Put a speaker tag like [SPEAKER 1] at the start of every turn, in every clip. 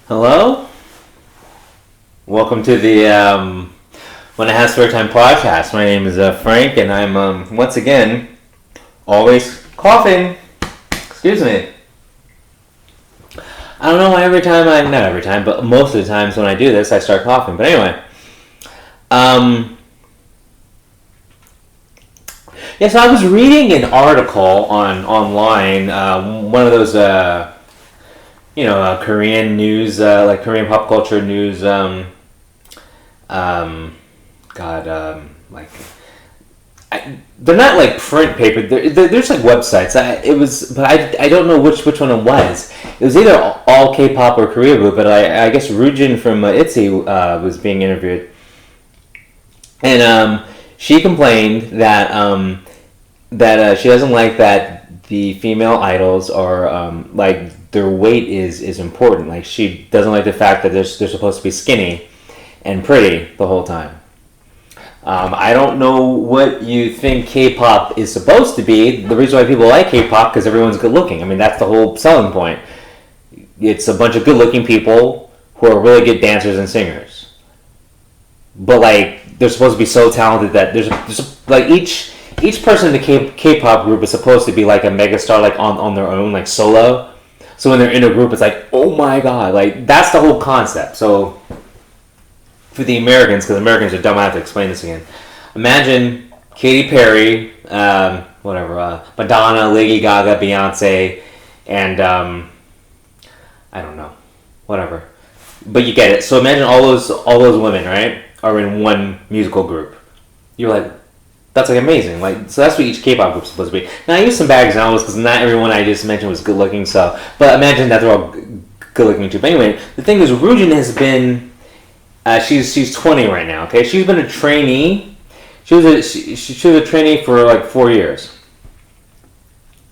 [SPEAKER 1] Hello? Welcome to the When I Have Spare Time podcast. My name is Frank, and I'm once again always coughing. Excuse me. I don't know why not every time, but most of the times when I do this, I start coughing. But anyway, yeah. So I was reading an article online, one of those Korean news, like Korean pop culture news. They're not like print paper. There's like websites. I don't know which one it was. It was either all K-pop or Korea group, but I guess Rujin from ITZY was being interviewed, and she complained that she doesn't like that the female idols are like their weight is important. Like she doesn't like the fact that they're supposed to be skinny and pretty the whole time. I don't know what you think K-pop is supposed to be. The reason why people like K-pop because everyone's good looking. I mean, that's the whole selling point. It's a bunch of good looking people who are really good dancers and singers. But like they're supposed to be so talented that there's like each person in the K-pop group is supposed to be like a megastar, like on their own, like solo. So when they're in a group, it's like, oh my god, like that's the whole concept. So for the Americans, because Americans are dumb, I have to explain this again. Imagine Katy Perry, Madonna, Lady Gaga, Beyonce, and I don't know, whatever. But you get it. So imagine all those women, right, are in one musical group. You're like, that's like amazing. Like, so that's what each K-pop group is supposed to be. Now I use some bad examples because not everyone I just mentioned was good looking. So, but imagine that they're all good looking too. But anyway, the thing is, Rujin has been. She's 20 right now. Okay, she's been a trainee. She was a trainee for like 4 years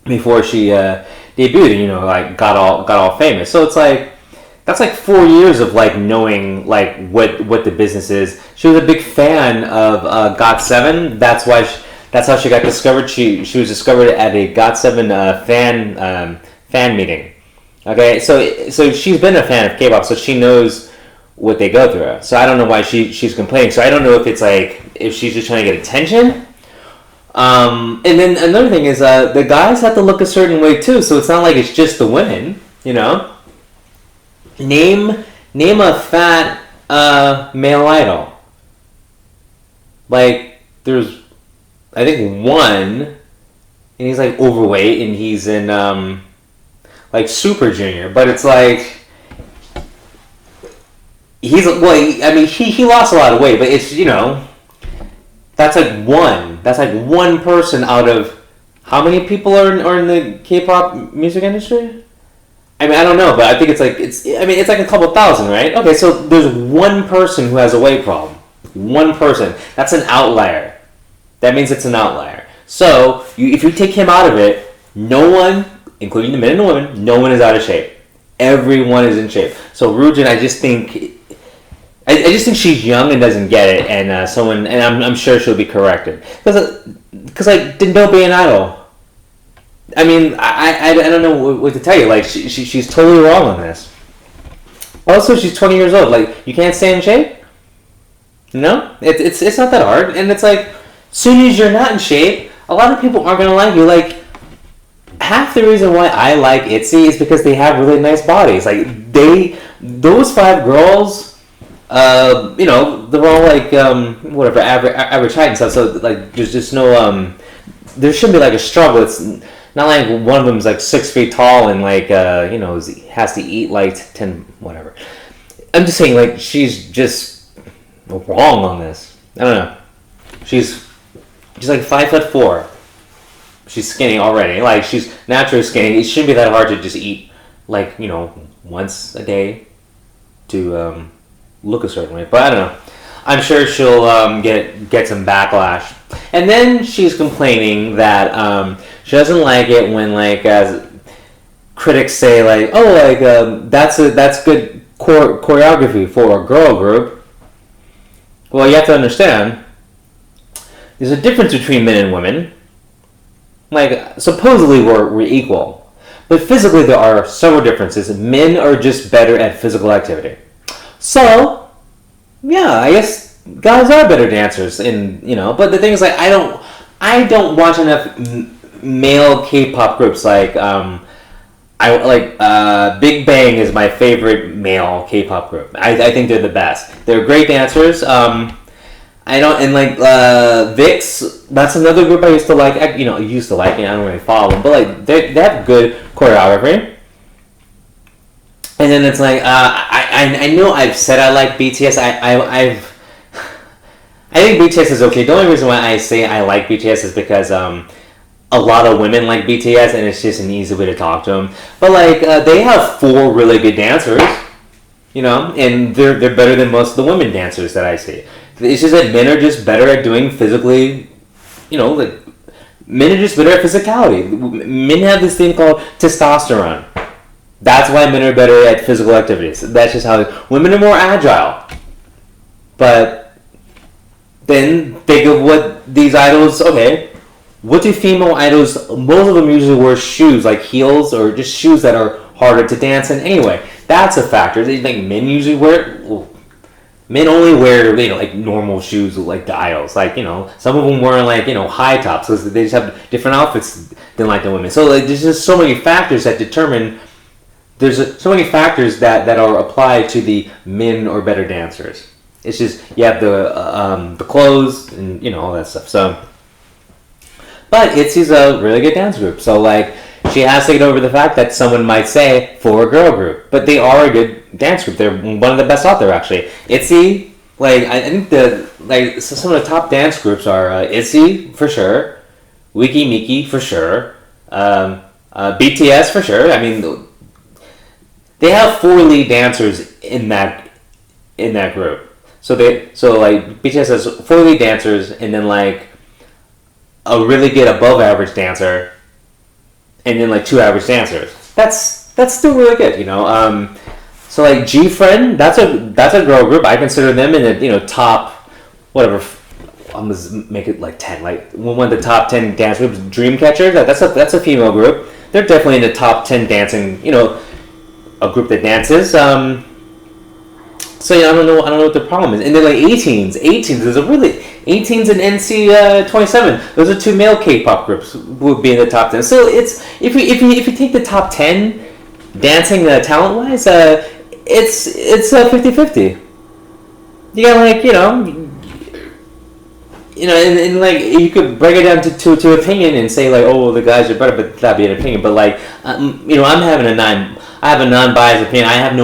[SPEAKER 1] before she debuted. And, like got all famous. So it's like that's like 4 years of like knowing like what the business is. She was a big fan of GOT7. That's how she got discovered. She was discovered at a GOT7 fan meeting. Okay, so she's been a fan of K-pop, so she knows what they go through. So I don't know why she's complaining. So I don't know if it's like if she's just trying to get attention. And then another thing is the guys have to look a certain way too. So it's not like it's just the women. Name a fat male idol. Like there's I think one, and he's like overweight, and he's in like Super Junior, but it's like. He lost a lot of weight, but it's that's like one person out of how many people are in the K-pop music industry? I mean, I don't know, but I think it's like a couple thousand, right? Okay, so there's one person who has a weight problem. One person. That's an outlier. That means it's an outlier. So if you take him out of it, no one, including the men and the women, no one is out of shape. Everyone is in shape. So Rujin, I just think she's young and doesn't get it, and I'm sure she'll be corrected. Because like, then don't be an idol. I mean, I don't know what to tell you. Like, she's totally wrong on this. Also, she's 20 years old. Like, you can't stay in shape? No? It's not that hard. And it's like, soon as you're not in shape, a lot of people aren't going to like you. Like, half the reason why I like ITZY is because they have really nice bodies. Like, those 5 girls... they're all like whatever average height and stuff. So like, there's just no there shouldn't be like a struggle. It's not like one of them's like 6 feet tall and like has to eat like 10 whatever. I'm just saying like she's just wrong on this. I don't know. She's like 5'4". She's skinny already. Like she's naturally skinny. It shouldn't be that hard to just eat like once a day to look a certain way, but I don't know. I'm sure she'll get some backlash. And then she's complaining that she doesn't like it when like as critics say like, oh, like that's good choreography for a girl group. Well, you have to understand there's a difference between men and women. Like supposedly we're equal, But physically, there are several differences. Men are just better at physical activity. So, yeah, I guess guys are better dancers, but the thing is, like, I don't watch enough male K-pop groups. Like, I like Big Bang is my favorite male K-pop group. I think they're the best. They're great dancers. I don't and like VIX. That's another group I used to like. I don't really follow them, but like they have good choreography. And then it's like I know I've said I like BTS. I think BTS is okay. The only reason why I say I like BTS is because a lot of women like BTS, and it's just an easy way to talk to them. But like they have four really good dancers, and they're better than most of the women dancers that I see. It's just that men are just better at doing physically, like men are just better at physicality. Men have this thing called testosterone. That's why men are better at physical activities. That's just how women are more agile. But then think of what these idols. Okay, what do female idols? Most of them usually wear shoes like heels or just shoes that are harder to dance in. Anyway, that's a factor. They think men usually wear. Men only wear like normal shoes like the idols. Like some of them wear like high tops because they just have different outfits than like the women. So like there's just so many factors that determine. There's so many factors that are applied to the men or better dancers. It's just you have the clothes and all that stuff. So, but ITZY's a really good dance group. So like she has to get over the fact that someone might say for a girl group, but they are a good dance group. They're one of the best out there actually. ITZY, like I think some of the top dance groups are ITZY for sure, Wiki Miki for sure, BTS for sure. I mean. They have 4 lead dancers in that group. So like BTS has 4 lead dancers and then like a really good above average dancer and then like 2 average dancers. That's still really good, So like G Friend, that's a girl group. I consider them in the top whatever. I'm gonna make it like 10, like one of the top 10 dance groups. Dreamcatcher, that's a female group. They're definitely in the top 10 dancing, a group that dances. So I don't know what the problem is. And then like 18s is a really 18s and NC 27. Those are 2 male K-pop groups would be in the top 10. So it's if you take the top 10 dancing talent wise, it's 50-50. You got like and like you could break it down to opinion and say like, oh, the guys are better, but that'd be an opinion. But like I have a non-biased opinion. I have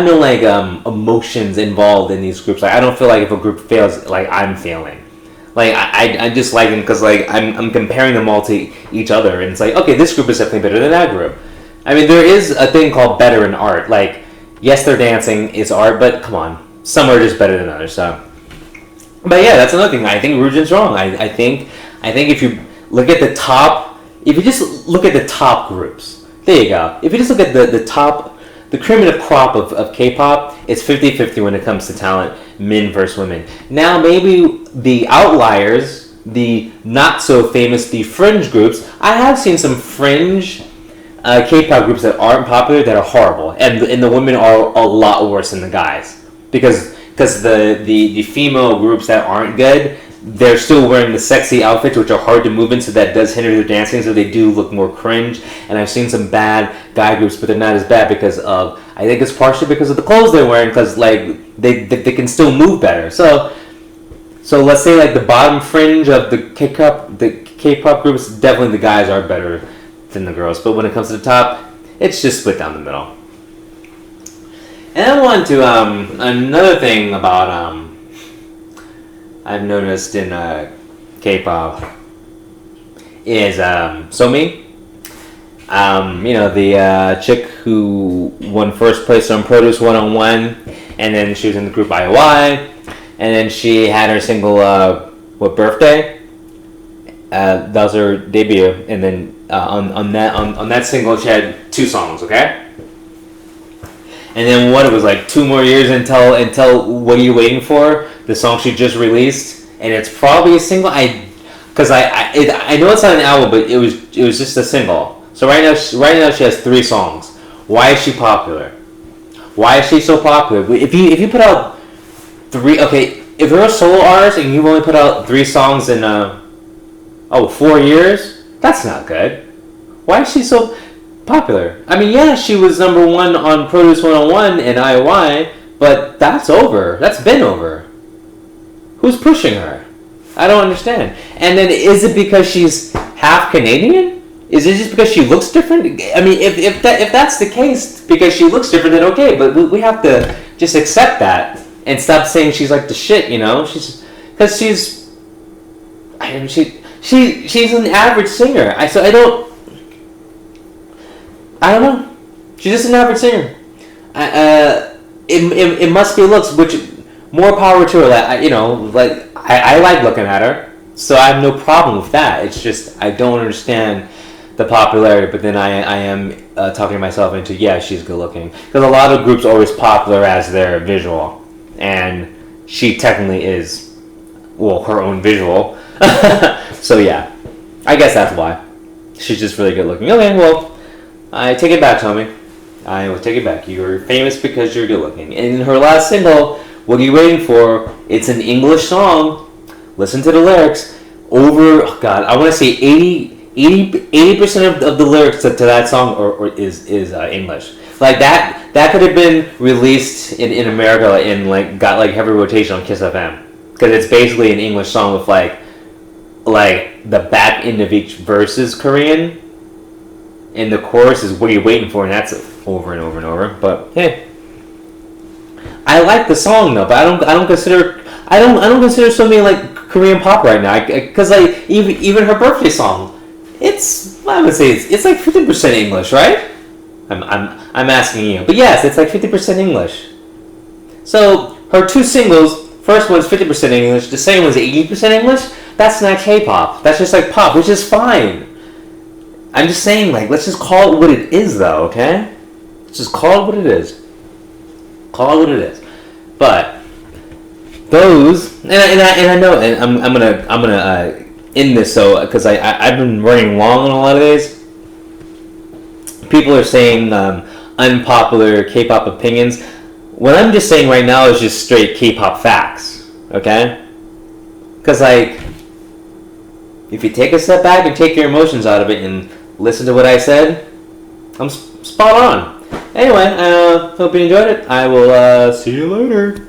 [SPEAKER 1] no like emotions involved in these groups. Like I don't feel like if a group fails, like I'm failing. Like I just like them because like I'm comparing them all to each other, and it's like, okay, this group is definitely better than that group. I mean, there is a thing called better in art. Like yes, their dancing is art, but come on, some are just better than others. So, but yeah, that's another thing. I think Rujin's wrong. I think if you look at the top, if you just look at the top groups. There you go. If you just look at the top, the cream of the crop of K-pop, it's 50-50 when it comes to talent, men versus women. Now, maybe the outliers, the not-so-famous, the fringe groups, I have seen some fringe K-pop groups that aren't popular that are horrible, and the women are a lot worse than the guys. Because the female groups that aren't good, they're still wearing the sexy outfits, which are hard to move in, so that does hinder their dancing, so they do look more cringe. And I've seen some bad guy groups, but they're not as bad because of, I think it's partially because of the clothes they're wearing, because like they can still move better. So let's say like the bottom fringe of the K-pop groups, definitely the guys are better than the girls. But when it comes to the top, it's just split down the middle. And I want to another thing about I've noticed in K-pop is Somi. The chick who won first place on Produce 101, and then she was in the group i.o.i, and then she had her single Birthday. That was her debut, and then on that single she had 2 songs, okay? And then it was like 2 more years until What Are You Waiting For? The song she just released, and it's probably a single. I know it's not an album, but it was just a single. So right now she has 3 songs. Why is she popular? Why is she so popular? If you put out 3, okay, if you're a solo artist and you've only put out 3 songs in 4 years, that's not good. Why is she so popular? I mean, yeah, she was #1 on Produce 101 and i.o.i, but that's over. That's been over. Who's pushing her? I don't understand. And then is it because she's half Canadian? Is it just because she looks different? I mean, if that's the case, because she looks different, then okay. But we have to just accept that and stop saying she's like the shit. You know, because she's she's an average singer. I don't know. She's just an average singer. It must be looks, which more power to her. I like looking at her, so I have no problem with that. It's just I don't understand the popularity. But then I am talking myself into, yeah, she's good looking, because a lot of groups are always popular as their visual, and she technically is, well, her own visual. So yeah, I guess that's why she's just really good looking. Okay, well, I take it back, Tommy. I will take it back. You're famous because you're good looking. And in her last single, What Are You Waiting For? It's an English song. Listen to the lyrics. Oh God, I want to say 80% of the lyrics to that song is English. Like that could have been released in America and got heavy rotation on Kiss FM, because it's basically an English song with like the back end of each verse is Korean, and the chorus is What Are You Waiting For, and that's over and over and over. But hey, I like the song though, but I don't consider Somi like Korean pop right now, because even her birthday song, I would say it's like 50% English, right? I'm asking you, but yes, it's like 50% English. So her 2 singles, first one's 50% English, the second one's 80% English. That's not K-pop. That's just like pop, which is fine. I'm just saying, let's just call it what it is, though, okay? Let's just call it what it is. Call it what it is. But those, and I know, and I'm gonna end this, so because I've been running long on a lot of days. People are saying unpopular K-pop opinions. What I'm just saying right now is just straight K-pop facts, okay? Because if you take a step back and take your emotions out of it and listen to what I said, I'm spot on. Anyway, hope you enjoyed it. I will see you later.